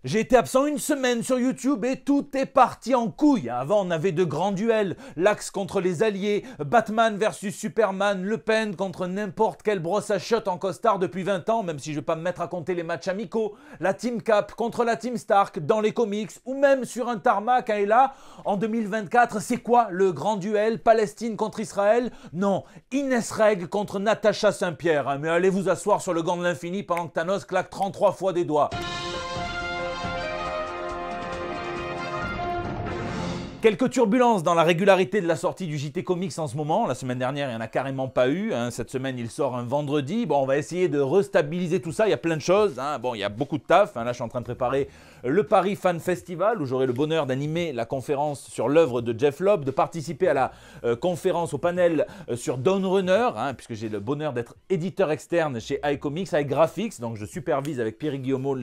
J'ai été absent une semaine sur YouTube et tout est parti en couille. Avant, on avait de grands duels. L'Axe contre les Alliés, Batman versus Superman, Le Pen contre n'importe quelle brosse à chiottes en costard depuis 20 ans, même si je vais pas me mettre à compter les matchs amicaux. La Team Cap contre la Team Stark dans les comics ou même sur un tarmac. Et là, en 2024, c'est quoi le grand duel? Palestine contre Israël? Non, Inès Reg contre Natacha Saint-Pierre. Mais allez vous asseoir sur le gant de l'infini pendant que Thanos claque 33 fois des doigts. Quelques turbulences dans la régularité de la sortie du JT Comics en ce moment. La semaine dernière, il n'y en a carrément pas eu. Cette semaine, il sort un vendredi. Bon, on va essayer de restabiliser tout ça. Il y a plein de choses. Bon, il y a beaucoup de taf. Là, je suis en train de préparer le Paris Fan Festival où j'aurai le bonheur d'animer la conférence sur l'œuvre de Jeff Lobb, de participer à la conférence au panel sur Dawn Runner, puisque j'ai le bonheur d'être éditeur externe chez iComics, iGraphics. Donc, je supervise avec Pierre Guillemot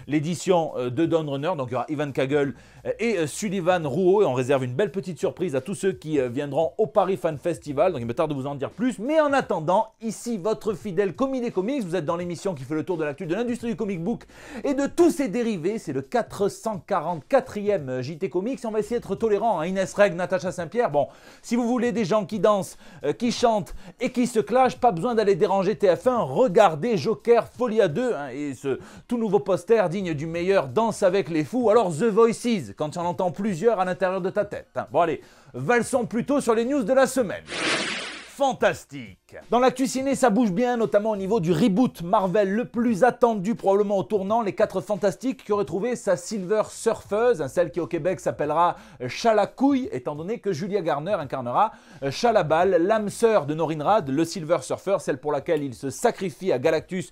l'édition de Dawn Runner. Donc, il y aura Ivan Kagel et Sullivan Rouault. Et on réserve une belle petite surprise à tous ceux qui viendront au Paris Fan Festival. Donc, il me tarde de vous en dire plus. Mais en attendant, ici, votre fidèle commis des comics. Vous êtes dans l'émission qui fait le tour de l'actu de l'industrie du comic book et de tous ses dérivés. C'est le 444e JT Comics. On va essayer d'être tolérant. Inès Reg, Natacha Saint-Pierre. Bon, si vous voulez des gens qui dansent, qui chantent et qui se clashent, pas besoin d'aller déranger TF1. Regardez Joker Folia 2 et ce tout nouveau poster digne du meilleur Danse avec les fous. Alors The Voices, quand tu en entends plusieurs à l'intérieur de ta tête. Bon allez, valsons plutôt sur les news de la semaine. Fantastique. Dans l'actu ciné, ça bouge bien, notamment au niveau du reboot Marvel le plus attendu probablement au tournant, les 4 Fantastiques qui auraient trouvé sa Silver Surfeuse, celle qui au Québec s'appellera Chalacouille, étant donné que Julia Garner incarnera Chalabal, l'âme sœur de Norrin Radd, le Silver Surfer, celle pour laquelle il se sacrifie à Galactus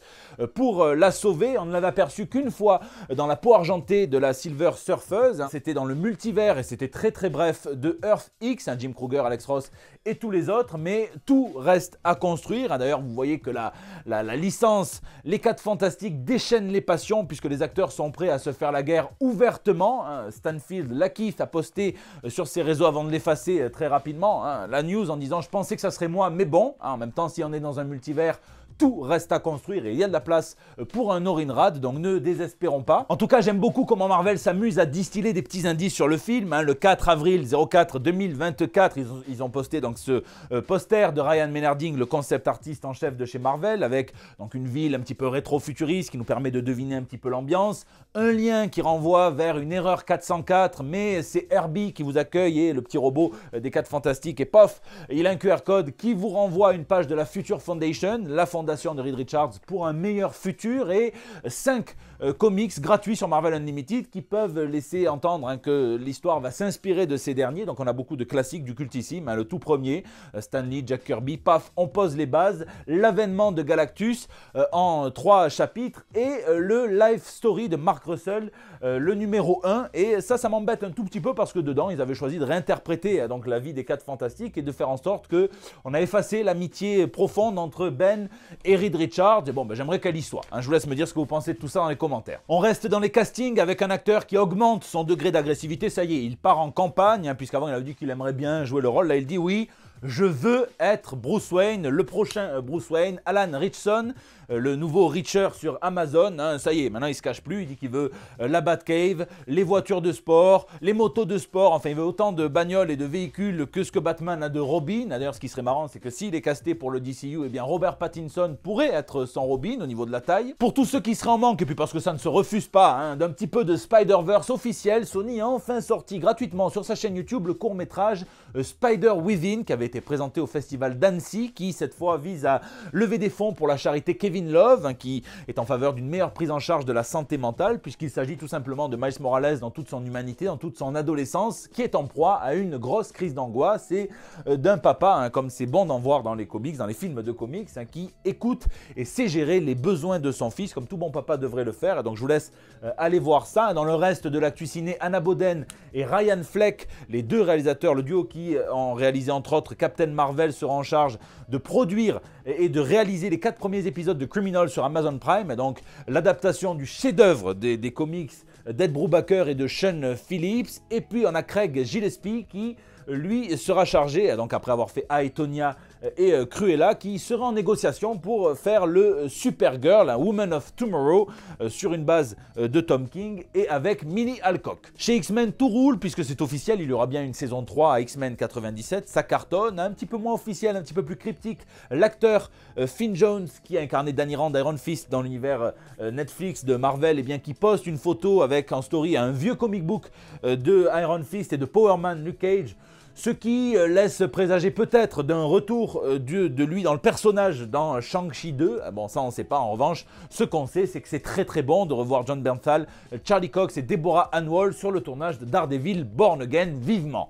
pour la sauver. On ne l'avait aperçu qu'une fois dans la peau argentée de la Silver Surfeuse, c'était dans le multivers et c'était très très bref de Earth X, Jim Kruger, Alex Ross et tous les autres, mais tout reste à construire. D'ailleurs, vous voyez que la licence, les 4 Fantastiques déchaînent les passions puisque les acteurs sont prêts à se faire la guerre ouvertement. Stanfield Lakeith a posté sur ses réseaux avant de l'effacer très rapidement la news en disant « Je pensais que ça serait moi, mais bon. » En même temps, si on est dans un multivers, tout reste à construire et il y a de la place pour un Norrin Radd, donc ne désespérons pas. En tout cas, j'aime beaucoup comment Marvel s'amuse à distiller des petits indices sur le film. Le 4 avril 04 2024, ils ont posté donc ce poster de Ryan Menarding, le concept artiste en chef de chez Marvel, avec donc une ville un petit peu rétro-futuriste qui nous permet de deviner un petit peu l'ambiance. Un lien qui renvoie vers une erreur 404, mais c'est Herbie qui vous accueille et le petit robot des 4 Fantastiques et pof, il a un QR code qui vous renvoie à une page de la Future Foundation, la fondation de Reed Richards pour un meilleur futur et 5 comics gratuits sur Marvel Unlimited qui peuvent laisser entendre que l'histoire va s'inspirer de ces derniers. Donc on a beaucoup de classiques du cultissime, le tout premier, Stan Lee, Jack Kirby, paf, on pose les bases, l'avènement de Galactus en 3 chapitres et le life story de Mark Russell, le numéro 1. Et ça m'embête un tout petit peu parce que dedans ils avaient choisi de réinterpréter donc la vie des 4 Fantastiques et de faire en sorte que on a effacé l'amitié profonde entre Ben et Reed Richards. Et bon, j'aimerais qu'elle y soit. Je vous laisse me dire ce que vous pensez de tout ça dans les commentaires. On reste dans les castings avec un acteur qui augmente son degré d'agressivité. Ça y est, il part en campagne, puisqu'avant il avait dit qu'il aimerait bien jouer le rôle. Là, il dit oui, je veux être Bruce Wayne, le prochain Bruce Wayne, Alan Ritchson, le nouveau Richer sur Amazon. Ça y est, maintenant il se cache plus, il dit qu'il veut la Batcave, les voitures de sport, les motos de sport, enfin il veut autant de bagnoles et de véhicules que ce que Batman a de Robin. D'ailleurs, ce qui serait marrant, c'est que s'il est casté pour le DCU, eh bien Robert Pattinson pourrait être son Robin au niveau de la taille. Pour tous ceux qui seraient en manque, et puis parce que ça ne se refuse pas, d'un petit peu de Spider-Verse officiel, Sony a enfin sorti gratuitement sur sa chaîne YouTube le court-métrage Spider Within, qui avait été présenté au festival d'Annecy, qui cette fois vise à lever des fonds pour la charité Kevin Love, qui est en faveur d'une meilleure prise en charge de la santé mentale, puisqu'il s'agit tout simplement de Miles Morales dans toute son humanité, dans toute son adolescence, qui est en proie à une grosse crise d'angoisse et d'un papa, comme c'est bon d'en voir dans les comics, dans les films de comics, qui écoute et sait gérer les besoins de son fils, comme tout bon papa devrait le faire. Et donc je vous laisse aller voir ça. Dans le reste de l'actu ciné, Anna Boden et Ryan Fleck, les 2 réalisateurs, le duo qui ont réalisé entre autres Captain Marvel, sera en charge de produire et de réaliser les 4 premiers épisodes de Criminal sur Amazon Prime, et donc l'adaptation du chef-d'œuvre des comics d'Ed Brubaker et de Sean Phillips. Et puis on a Craig Gillespie qui lui sera chargé, donc après avoir fait I, Tonya et Cruella qui seraient en négociation pour faire le Supergirl, un Woman of Tomorrow, sur une base de Tom King et avec Millie Alcock. Chez X-Men, tout roule puisque c'est officiel, il y aura bien une saison 3 à X-Men 97, ça cartonne, un petit peu moins officiel, un petit peu plus cryptique. L'acteur Finn Jones, qui a incarné Danny Rand d'Iron Fist dans l'univers Netflix de Marvel, et bien qui poste une photo avec en story un vieux comic book de Iron Fist et de Power Man Luke Cage, ce qui laisse présager peut-être d'un retour de lui dans le personnage dans Shang-Chi 2. Bon, ça on ne sait pas. En revanche, ce qu'on sait, c'est que c'est très très bon de revoir John Bernthal, Charlie Cox et Deborah Ann Woll sur le tournage de Daredevil Born Again, vivement.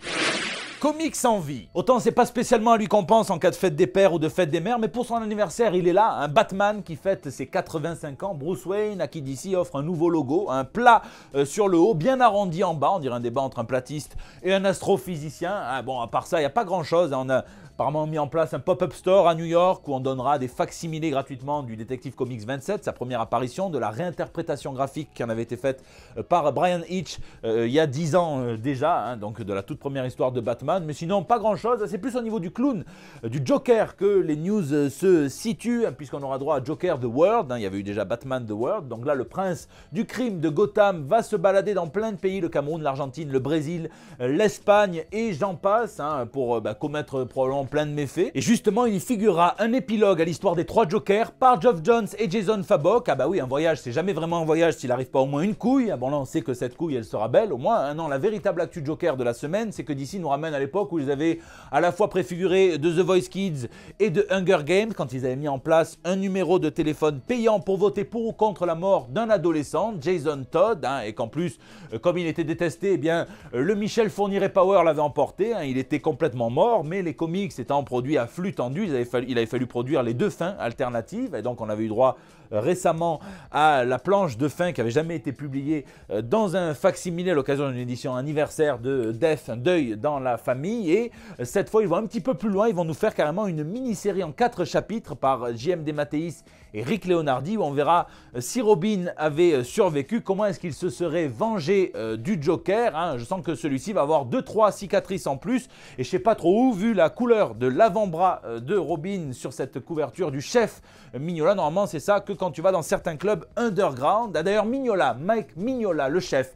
Comics en vie. Autant c'est pas spécialement à lui qu'on pense en cas de fête des pères ou de fête des mères, mais pour son anniversaire, il est là, un Batman qui fête ses 85 ans. Bruce Wayne, à qui d'ici offre un nouveau logo, un plat sur le haut, bien arrondi en bas, on dirait un débat entre un platiste et un astrophysicien. Ah, bon, à part ça, il n'y a pas grand-chose. On a apparemment mis en place un pop-up store à New York où on donnera des facsimilés gratuitement du Detective Comics 27, sa première apparition, de la réinterprétation graphique qui en avait été faite par Brian Hitch il y a 10 ans déjà, hein, donc de la toute première histoire de Batman. Mais sinon, pas grand-chose. C'est plus au niveau du clown, du Joker, que les news se situent, hein, puisqu'on aura droit à Joker The World. Hein, il y avait eu déjà Batman The World. Donc là, le prince du crime de Gotham va se balader dans plein de pays, le Cameroun, l'Argentine, le Brésil, l'Espagne et j'en passe, hein, pour commettre probablement plein de méfaits. Et justement, il y figurera un épilogue à l'histoire des 3 Jokers par Geoff Johns et Jason Fabok. Ah bah oui, un voyage, c'est jamais vraiment un voyage s'il n'arrive pas au moins une couille. Ah bon, là, on sait que cette couille, elle sera belle au moins. Hein, non, la véritable actu Joker de la semaine, c'est que DC nous ramène à l'époque où ils avaient à la fois préfiguré de The Voice Kids et de Hunger Games, quand ils avaient mis en place un numéro de téléphone payant pour voter pour ou contre la mort d'un adolescent, Jason Todd, hein, et qu'en plus, comme il était détesté, eh bien, le Michel Fourniret Power l'avait emporté, hein, il était complètement mort, mais les comics étant produits à flux tendu, il avait fallu produire les 2 fins alternatives, et donc on avait eu droit récemment à la planche de fin qui n'avait jamais été publiée dans un facsimilé à l'occasion d'une édition anniversaire de Death, un deuil dans la famille, et cette fois ils vont un petit peu plus loin, ils vont nous faire carrément une mini-série en 4 chapitres par J.M. DeMatteis et Rick Leonardi, où on verra si Robin avait survécu, comment est-ce qu'il se serait vengé du Joker, hein. Je sens que celui-ci va avoir 2-3 cicatrices en plus, et je sais pas trop où, vu la couleur de l'avant-bras de Robin sur cette couverture du chef Mignola. Normalement c'est ça que quand tu vas dans certains clubs underground. D'ailleurs Mike Mignola, le chef,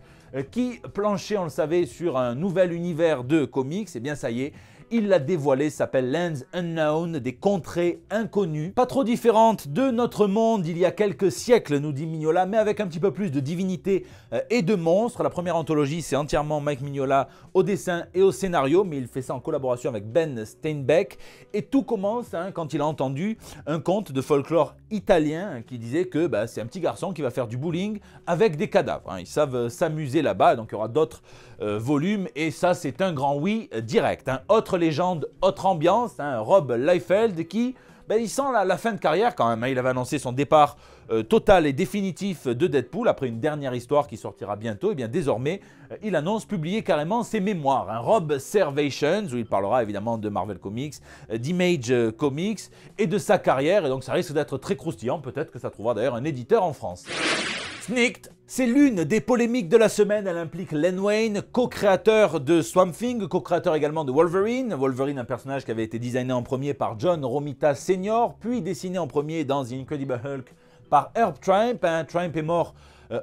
qui planchait, on le savait, sur un nouvel univers de comics, et bien ça y est, il l'a dévoilé, s'appelle Lands Unknown, des contrées inconnues. Pas trop différentes de notre monde il y a quelques siècles, nous dit Mignola, mais avec un petit peu plus de divinité et de monstres. La première anthologie, c'est entièrement Mike Mignola au dessin et au scénario, mais il fait ça en collaboration avec Ben Steinbeck. Et tout commence quand il a entendu un conte de folklore italien qui disait que c'est un petit garçon qui va faire du bowling avec des cadavres. Ils savent s'amuser là-bas, donc il y aura d'autres volumes, et ça c'est un grand oui direct. Autre légende, autre ambiance, Rob Liefeld qui, il sent la fin de carrière quand même. Il avait annoncé son départ total et définitif de Deadpool après une dernière histoire qui sortira bientôt. Et bien désormais, il annonce publier carrément ses mémoires, Rob Servations, où il parlera évidemment de Marvel Comics, d'Image Comics et de sa carrière. Et donc ça risque d'être très croustillant. Peut-être que ça trouvera d'ailleurs un éditeur en France. Snicked, c'est l'une des polémiques de la semaine. Elle implique Len Wein, co-créateur de Swamp Thing, co-créateur également de Wolverine. Wolverine, un personnage qui avait été designé en premier par John Romita Sr., puis dessiné en premier dans The Incredible Hulk par Herb Trimpe. Trimpe est mort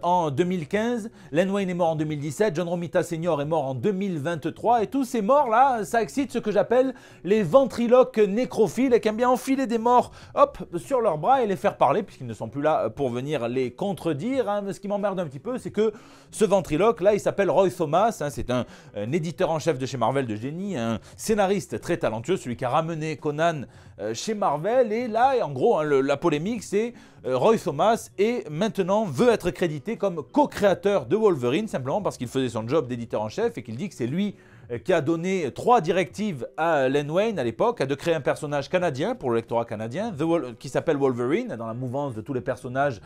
en 2015, Len Wein est mort en 2017, John Romita Sr. est mort en 2023, et tous ces morts-là, ça excite ce que j'appelle les ventriloques nécrophiles, et qui aiment bien enfiler des morts, hop, sur leurs bras et les faire parler, puisqu'ils ne sont plus là pour venir les contredire. Mais ce qui m'emmerde un petit peu, c'est que ce ventriloque-là, il s'appelle Roy Thomas, c'est un éditeur en chef de chez Marvel de génie, un scénariste très talentueux, celui qui a ramené Conan chez Marvel, et là, en gros, la polémique, c'est Roy Thomas et maintenant veut être crédité comme co-créateur de Wolverine, simplement parce qu'il faisait son job d'éditeur en chef et qu'il dit que c'est lui qui a donné 3 directives à Len Wein à l'époque, de créer un personnage canadien pour le lectorat canadien, qui s'appelle Wolverine, dans la mouvance de tous les personnages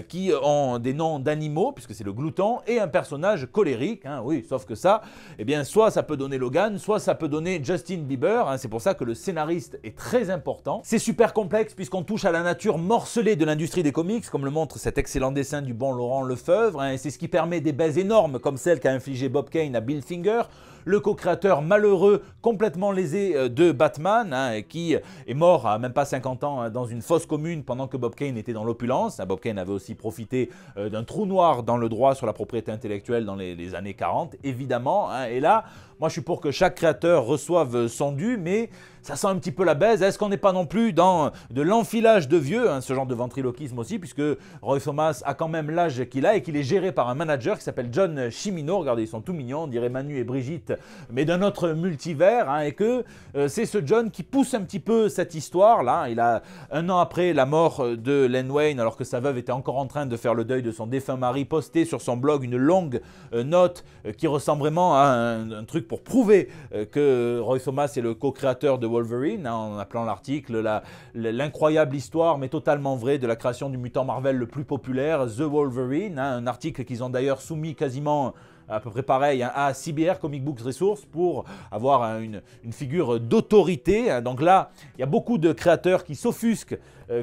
qui ont des noms d'animaux, puisque c'est le glouton, et un personnage colérique, oui, sauf que ça, eh bien, soit ça peut donner Logan, soit ça peut donner Justin Bieber, c'est pour ça que le scénariste est très important. C'est super complexe puisqu'on touche à la nature morcelée de l'industrie des comics, comme le montre cet excellent dessin du bon Laurent Lefebvre, et c'est ce qui permet des baies énormes comme celle qu'a infligé Bob Kane à Bill Finger, le co-créateur malheureux, complètement lésé de Batman, hein, qui est mort à même pas 50 ans hein, dans une fosse commune pendant que Bob Kane était dans l'opulence. Bob Kane avait aussi profité d'un trou noir dans le droit sur la propriété intellectuelle dans les années 40, évidemment. Hein, et là, moi je suis pour que chaque créateur reçoive son dû, mais ça sent un petit peu la baise. Est-ce qu'on n'est pas non plus dans de l'enfilage de vieux, hein, ce genre de ventriloquisme aussi, puisque Roy Thomas a quand même l'âge qu'il a et qu'il est géré par un manager qui s'appelle John Cimino. Regardez, ils sont tout mignons, on dirait Manu et Brigitte, mais d'un autre multivers, hein, et que c'est ce John qui pousse un petit peu cette histoire-là. Il a un an après la mort de Len Wayne, alors que sa veuve était encore en train de faire le deuil de son défunt mari, posté sur son blog une longue note qui ressemble vraiment à un truc pour prouver que Roy Thomas est le co-créateur de Wolverine, hein, en appelant l'article l'incroyable histoire, mais totalement vraie, de la création du mutant Marvel le plus populaire, The Wolverine, hein, un article qu'ils ont d'ailleurs soumis quasiment à peu près pareil hein, à CBR, Comic Books Resource, pour avoir hein, une figure d'autorité. Hein. Donc là, il y a beaucoup de créateurs qui s'offusquent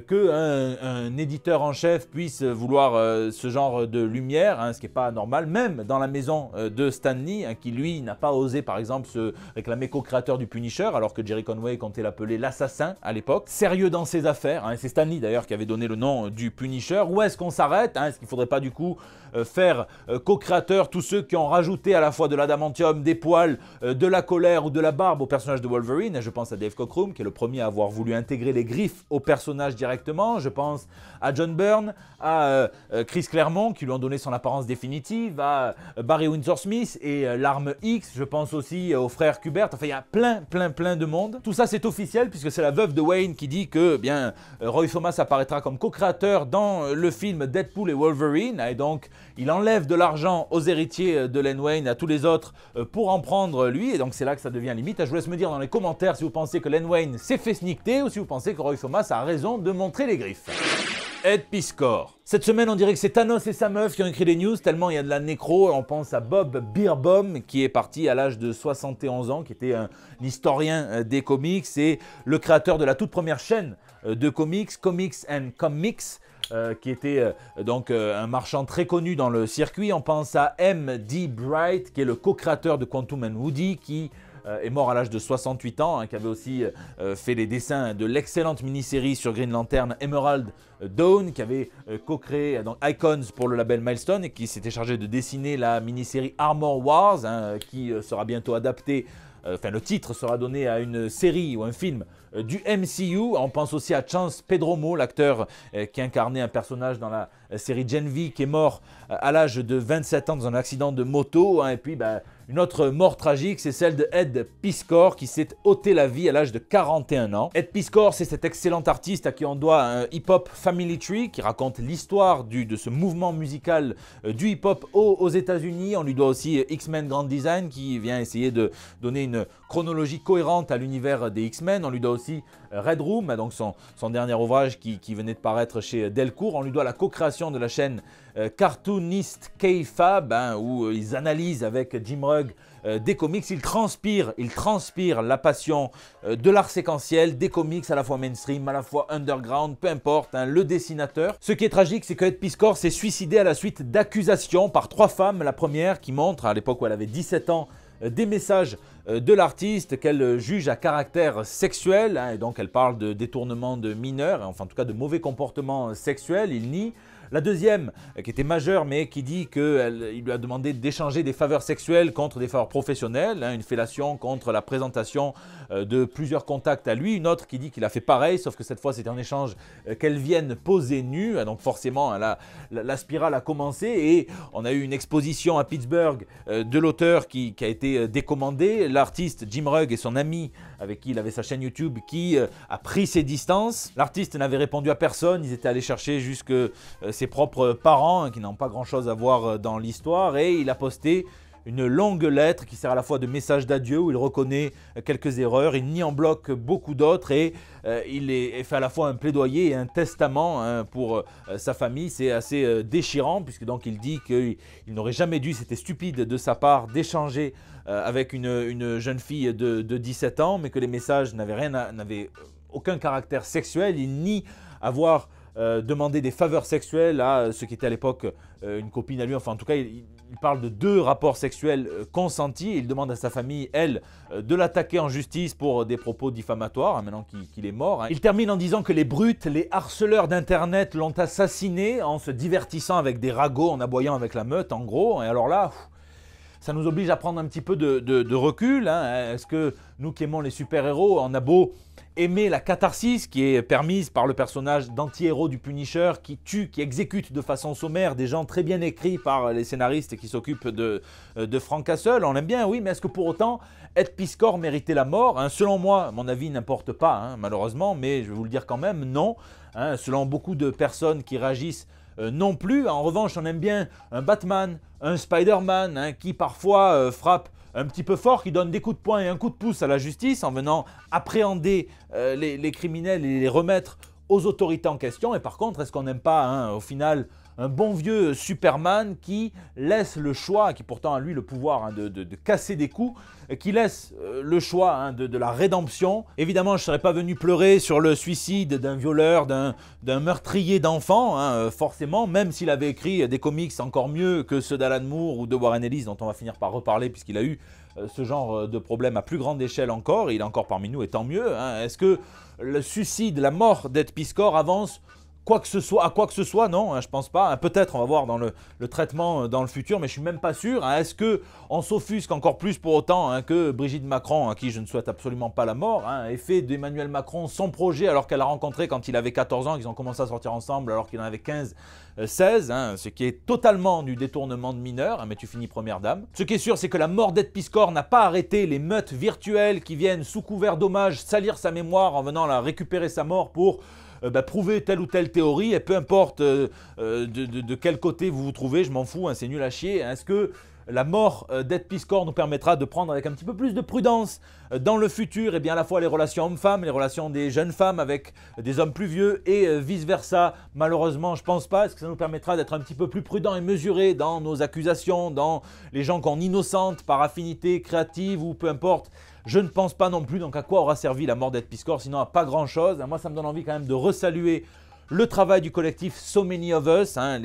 qu'un éditeur en chef puisse vouloir ce genre de lumière, hein, ce qui n'est pas normal, même dans la maison de Stan Lee, hein, qui lui n'a pas osé par exemple se réclamer co-créateur du Punisher, alors que Jerry Conway comptait l'appeler l'assassin à l'époque. Sérieux dans ses affaires, hein, c'est Stan Lee d'ailleurs qui avait donné le nom du Punisher. Où est-ce qu'on s'arrête hein? Est-ce qu'il ne faudrait pas du coup faire co-créateur tous ceux qui ont rajouté à la fois de l'adamantium, des poils, de la colère ou de la barbe au personnage de Wolverine? Je pense à Dave Cockrum, qui est le premier à avoir voulu intégrer les griffes au personnage directement. Je pense à John Byrne, à Chris Claremont, qui lui ont donné son apparence définitive, à Barry Windsor Smith et l'arme X. Je pense aussi aux frères Kubert. Enfin, il y a plein de monde. Tout ça, c'est officiel, puisque c'est la veuve de Wayne qui dit que bien Roy Thomas apparaîtra comme co-créateur dans le film Deadpool et Wolverine. Et donc, il enlève de l'argent aux héritiers de Len Wayne, à tous les autres, pour en prendre lui. Et donc, c'est là que ça devient limite. Je vous laisse me dire dans les commentaires si vous pensez que Len Wayne s'est fait sniquer ou si vous pensez que Roy Thomas a raison de montrer les griffes. Ed Piscor. Cette semaine, on dirait que c'est Thanos et sa meuf qui ont écrit les news, tellement il y a de la nécro. On pense à Bob Beerbohm, qui est parti à l'âge de 71 ans, qui était un historien des comics et le créateur de la toute première chaîne de comics, Comics and Comics, qui était donc un marchand très connu dans le circuit. On pense à M.D. Bright, qui est le co-créateur de Quantum and Woody, qui est mort à l'âge de 68 ans, hein, qui avait aussi fait les dessins de l'excellente mini-série sur Green Lantern Emerald Dawn, qui avait co-créé Icons pour le label Milestone et qui s'était chargé de dessiner la mini-série Armor Wars, hein, qui sera bientôt adaptée. Enfin, le titre sera donné à une série ou un film du MCU. On pense aussi à Chance Pedromo, l'acteur qui incarnait un personnage dans la série Gen V, qui est mort à l'âge de 27 ans dans un accident de moto. Hein. Et puis, une autre mort tragique, c'est celle de Ed Piscor, qui s'est ôté la vie à l'âge de 41 ans. Ed Piscor, c'est cet excellent artiste à qui on doit un hip-hop Family Tree, qui raconte l'histoire de ce mouvement musical du hip-hop aux États-Unis. On lui doit aussi X-Men Grand Design, qui vient essayer de donner une chronologie cohérente à l'univers des X-Men. On lui doit aussi Red Room, donc son dernier ouvrage qui venait de paraître chez Delcourt. On lui doit la co-création de la chaîne Cartoonist K-Fab, hein, où ils analysent avec Jim Rugg des comics. Il transpire la passion de l'art séquentiel, des comics à la fois mainstream, à la fois underground, peu importe, hein, le dessinateur. Ce qui est tragique, c'est que Ed Piscor s'est suicidé à la suite d'accusations par 3 femmes. La première qui montre, à l'époque où elle avait 17 ans, des messages de l'artiste qu'elle juge à caractère sexuel, hein, et donc elle parle de détournement de mineurs, enfin en tout cas de mauvais comportements sexuels, il nie. La deuxième, qui était majeure, mais qui dit qu'il lui a demandé d'échanger des faveurs sexuelles contre des faveurs professionnelles, hein, une fellation contre la présentation de plusieurs contacts à lui. Une autre qui dit qu'il a fait pareil, sauf que cette fois c'était en échange qu'elle vienne poser nue. Donc forcément, la spirale a commencé et on a eu une exposition à Pittsburgh de l'auteur qui a été décommandée. L'artiste Jim Rugg et son ami, avec qui il avait sa chaîne YouTube, qui a pris ses distances. L'artiste n'avait répondu à personne, ils étaient allés chercher jusque ses propres parents, hein, qui n'ont pas grand chose à voir dans l'histoire, et il a posté une longue lettre qui sert à la fois de message d'adieu, où il reconnaît quelques erreurs, il nie en bloc beaucoup d'autres, et il fait à la fois un plaidoyer et un testament, hein, pour sa famille. C'est assez déchirant, puisque donc il dit qu'il n'aurait jamais dû, c'était stupide de sa part, d'échanger avec une jeune fille de 17 ans, mais que les messages n'avaient aucun caractère sexuel. Il nie avoir demandé des faveurs sexuelles à ce qui était à l'époque une copine à lui. Enfin, en tout cas, il parle de 2 rapports sexuels consentis et il demande à sa famille, elle, de l'attaquer en justice pour des propos diffamatoires, hein, maintenant qu'il est mort. Hein. Il termine en disant que les brutes, les harceleurs d'internet l'ont assassiné en se divertissant avec des ragots, en aboyant avec la meute en gros. Et alors là, ça nous oblige à prendre un petit peu de recul. Hein. Est-ce que nous qui aimons les super-héros, on a beau aimer la catharsis qui est permise par le personnage d'anti-héros du Punisher qui tue, qui exécute de façon sommaire des gens très bien écrits par les scénaristes qui s'occupent de Frank Castle, on l'aime bien, oui, mais est-ce que pour autant Ed Piskor méritait la mort, hein? Selon moi, mon avis n'importe pas, hein, malheureusement, mais je vais vous le dire quand même, non. Hein, selon beaucoup de personnes qui réagissent, non plus. En revanche, on aime bien un Batman, un Spider-Man, hein, qui parfois frappe un petit peu fort, qui donne des coups de poing et un coup de pouce à la justice en venant appréhender les criminels et les remettre aux autorités en question. Et par contre, est-ce qu'on n'aime pas, hein, au final, un bon vieux Superman qui laisse le choix, qui pourtant a lui le pouvoir, hein, de casser des coups, qui laisse le choix, hein, de la rédemption. Évidemment, je ne serais pas venu pleurer sur le suicide d'un violeur, d'un meurtrier d'enfants, hein, forcément, même s'il avait écrit des comics encore mieux que ceux d'Alan Moore ou de Warren Ellis, dont on va finir par reparler puisqu'il a eu ce genre de problème à plus grande échelle encore, et il est encore parmi nous et tant mieux. Hein. Est-ce que le suicide, la mort d'Ed Piskor avance quoi que ce soit, à quoi que ce soit, non, hein, je pense pas. Hein, peut-être, on va voir dans le traitement dans le futur, mais je suis même pas sûr. Hein, est-ce qu'on s'offusque encore plus pour autant, hein, que Brigitte Macron, à qui je ne souhaite absolument pas la mort, hein, ait fait d'Emmanuel Macron son projet alors qu'elle l'a rencontré quand il avait 14 ans, qu'ils ont commencé à sortir ensemble alors qu'il en avait 15, 16, hein, ce qui est totalement du détournement de mineurs, hein, mais tu finis première dame. Ce qui est sûr, c'est que la mort d'Ed Piskor n'a pas arrêté les meutes virtuelles qui viennent sous couvert d'hommage salir sa mémoire en venant la récupérer sa mort pour prouver telle ou telle théorie, et peu importe de quel côté vous vous trouvez, je m'en fous, hein, c'est nul à chier. Hein. Est-ce que la mort d'Ed Piskor nous permettra de prendre avec un petit peu plus de prudence dans le futur, et bien à la fois les relations hommes-femmes, les relations des jeunes femmes avec des hommes plus vieux et vice-versa? Malheureusement, je pense pas. Est-ce que ça nous permettra d'être un petit peu plus prudents et mesurés dans nos accusations, dans les gens qu'on innocente par affinité créative ou peu importe? Je ne pense pas non plus. Donc à quoi aura servi la mort d'Ed Piskor? Sinon à pas grand chose. Moi ça me donne envie quand même de resaluer le travail du collectif So Many of Us, hein,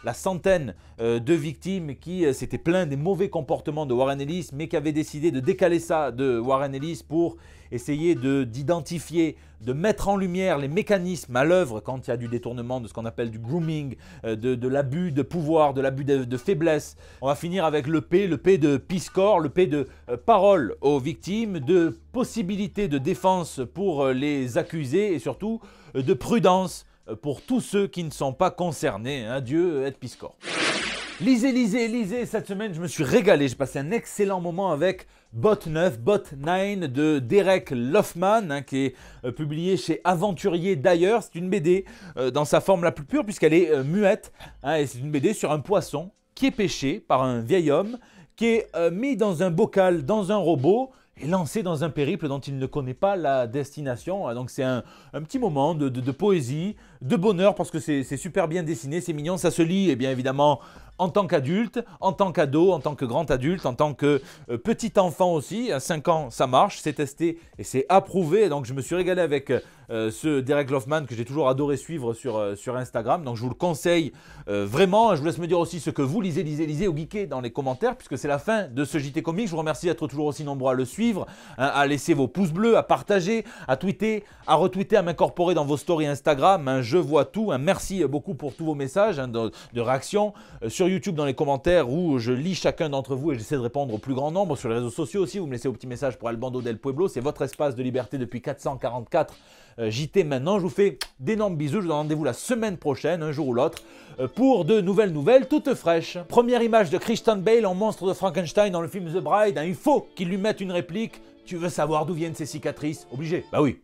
la centaine de victimes qui s'étaient plaints des mauvais comportements de Warren Ellis, mais qui avaient décidé de décaler ça de Warren Ellis pour essayer d'identifier, de mettre en lumière les mécanismes à l'œuvre quand il y a du détournement, de ce qu'on appelle du grooming, de l'abus de pouvoir, de l'abus de faiblesse. On va finir avec le P de Piskor, le P de parole aux victimes, de possibilités de défense pour les accusés et surtout de prudence pour tous ceux qui ne sont pas concernés. Adieu Ed Piskor. Lisez, cette semaine je me suis régalé, j'ai passé un excellent moment avec Bot 9 de Derek Loffman, hein, qui est publié chez Aventurier d'ailleurs. C'est une BD dans sa forme la plus pure puisqu'elle est muette, hein, et c'est une BD sur un poisson qui est pêché par un vieil homme, qui est mis dans un bocal, dans un robot, et lancé dans un périple dont il ne connaît pas la destination. Donc c'est un petit moment de poésie, de bonheur, parce que c'est super bien dessiné, c'est mignon, ça se lit, et bien évidemment en tant qu'adulte, en tant qu'ado, en tant que grand adulte, en tant que petit enfant aussi. À 5 ans, ça marche, c'est testé et c'est approuvé. Donc je me suis régalé avec ce Derek Loffman que j'ai toujours adoré suivre sur Instagram. Donc je vous le conseille vraiment. Je vous laisse me dire aussi ce que vous lisez ou geekez dans les commentaires, puisque c'est la fin de ce JT Comics. Je vous remercie d'être toujours aussi nombreux à le suivre, hein, à laisser vos pouces bleus, à partager, à tweeter, à retweeter, à m'incorporer dans vos stories Instagram. Hein, je vois tout. Hein. Merci beaucoup pour tous vos messages, hein, de réactions sur YouTube, dans les commentaires, où je lis chacun d'entre vous et j'essaie de répondre au plus grand nombre. Sur les réseaux sociaux aussi, vous me laissez vos petits messages pour El Bando del Pueblo. C'est votre espace de liberté depuis 444 JT maintenant. Je vous fais d'énormes bisous. Je vous donne rendez-vous la semaine prochaine, un jour ou l'autre, pour de nouvelles toutes fraîches. Première image de Christian Bale en monstre de Frankenstein dans le film The Bride. Hein, il faut qu'il lui mette une réplique. Tu veux savoir d'où viennent ces cicatrices? Obligé. Bah oui.